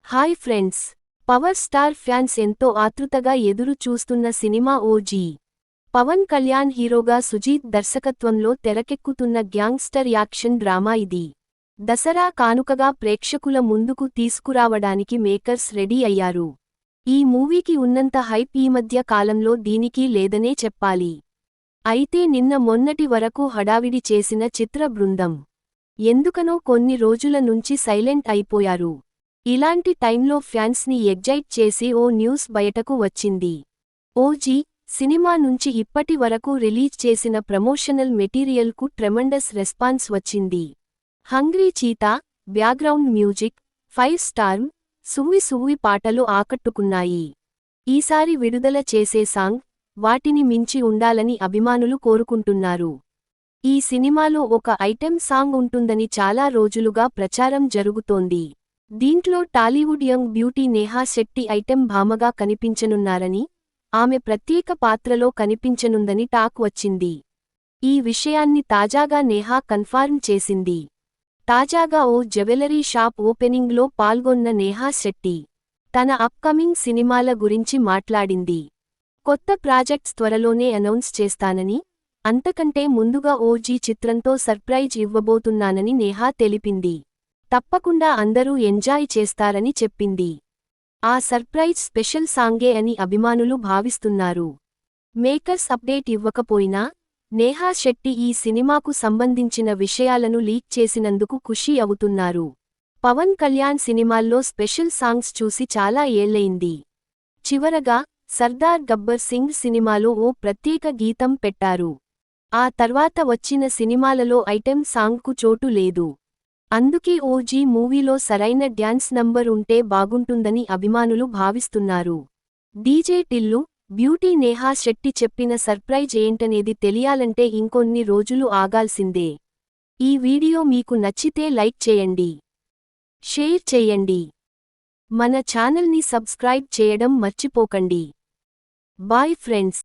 Hi friends, power star fans ఎంతో ఆతృతగా ఎదురు చూస్తున్న సినిమా ఓజీ. పవన్ కళ్యాణ్ హీరోగా సుజీత్ దర్శకత్వంలో తెరకెక్కుతున్న గ్యాంగ్స్టర్ యాక్షన్ డ్రామా ఇది. దసరా కానుకగా ప్రేక్షకుల ముందుకు తీసుకురావడానికి మేకర్స్ రెడీ అయ్యారు. ఈ మూవీకి ఉన్నంత హైప్ ఈ మధ్య కాలంలో దీనికి లేదనే చెప్పాలి. అయితే నిన్న మొన్నటి వరకు హడావిడి చేసిన చిత్ర బృందం ఎందుకనో కొన్ని రోజుల నుంచి సైలెంట్ అయిపోయారు. ఇలాంటి టైంలో ఫ్యాన్స్ని ఎగ్జైట్ చేసి ఓ న్యూస్ బయటకు వచ్చింది. ఓజీ సినిమా నుంచి ఇప్పటి వరకు రిలీజ్ చేసిన ప్రమోషనల్ మెటీరియల్కు ట్రెమండస్ రెస్పాన్స్ వచ్చింది. Hungry cheetah, background music, 5 star Suvvi Suvvi పాటలు ఆకట్టుకున్నాయి. ఈసారి విడుదల చేసే సాంగ్ వాటిని మించి ఉండాలని అభిమానులు కోరుకుంటున్నారు. ఈ సినిమాలో ఒక ఐటెం సాంగ్ ఉంటుందని చాలా రోజులుగా ప్రచారం జరుగుతోంది. దీంట్లో Tollywood young beauty Neha Shetty item భామగా కనిపించనున్నారని, ఆమె ప్రత్యేక పాత్రలో కనిపించనుందని టాక్ వచ్చింది. ఈ విషయాన్ని తాజాగా నేహా కన్ఫర్మ్ చేసింది. తాజాగా ఓ జ్యువెలరీ షాప్ ఓపెనింగ్లో పాల్గొన్న నేహా శెట్టి తన అప్కమింగ్ సినిమాల గురించి మాట్లాడింది. కొత్త ప్రాజెక్ట్స్ త్వరలోనే అనౌన్స్ చేస్తానని, అంతకంటే ముందుగా ఓజీ చిత్రంతో సర్ప్రైజ్ ఇవ్వబోతున్నానని నేహా తెలిపింది. తప్పకుండా అందరూ ఎంజాయ్ చేస్తారని చెప్పింది. ఆ సర్ప్రైజ్ స్పెషల్ సాంగే అని అభిమానులు భావిస్తున్నారు. మేకర్స్ అప్డేట్ ఇవ్వకపోయినా నేహా శెట్టి ఈ సినిమాకు సంబంధించిన విషయాలను లీక్ చేసినందుకు ఖుషీ అవుతున్నారు. పవన్ కళ్యాణ్ సినిమాల్లో స్పెషల్ సాంగ్స్ చూసి చాలా ఏళ్లయింది. చివరగా సర్దార్ గబ్బర్ సింగ్ సినిమాలో ఓ ప్రత్యేక గీతం పెట్టారు. ఆ తర్వాత వచ్చిన సినిమాలలో ఐటెం సాంగ్కు చోటు లేదు. అందుకే ఓజీ మూవీలో సరైన డ్యాన్స్ నంబర్ ఉంటే బాగుంటుందని అభిమానులు భావిస్తున్నారు. డీజే టిల్లు, బ్యూటీ నేహా శెట్టి చెప్పిన సర్ప్రైజ్ ఏంటనేది తెలియాలంటే ఇంకొన్ని రోజులు ఆగాల్సిందే. ఈ వీడియో మీకు నచ్చితే లైక్ చేయండి, షేర్ చేయండి. మన ఛానల్ని సబ్స్క్రైబ్ చేయడం మర్చిపోకండి. Bye friends.